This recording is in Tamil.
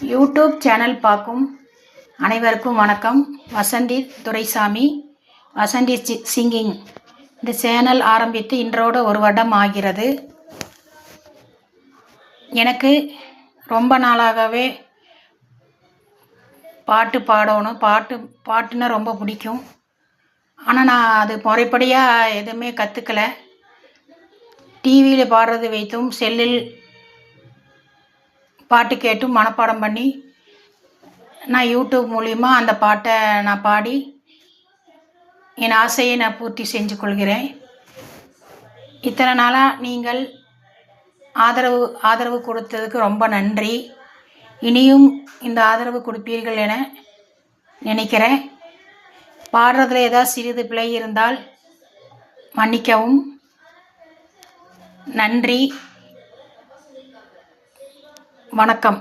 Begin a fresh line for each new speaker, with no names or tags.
யூடியூப் சேனல் பார்க்கும் அனைவருக்கும் வணக்கம். வசந்தி துரைசாமி, வசந்தி சிங்கிங். இந்த சேனல் ஆரம்பித்து இன்றோடு ஒரு வருடம் ஆகிறது. எனக்கு ரொம்ப நாளாகவே பாட்டு பாடணும், பாட்டுன்னா ரொம்ப பிடிக்கும். ஆனால் நான் அது முறைப்படியாக எதுவுமே கற்றுக்கல. டிவியில் பாடுறது வைத்தும் செல்லில் பாட்டு கேட்டும் மனப்பாடம் பண்ணி நான் யூடியூப் மூலிமா அந்த பாட்டை நான் பாடி என் ஆசையை நான் பூர்த்தி செஞ்சு கொள்கிறேன். இத்தனை நாளாக நீங்கள் ஆதரவு கொடுத்ததுக்கு ரொம்ப நன்றி. இனியும் இந்த ஆதரவு கொடுப்பீர்கள் என நினைக்கிறேன். பாடுறதுல ஏதாவது சிறிது பிழை இருந்தால் மன்னிக்கவும். நன்றி, வணக்கம்.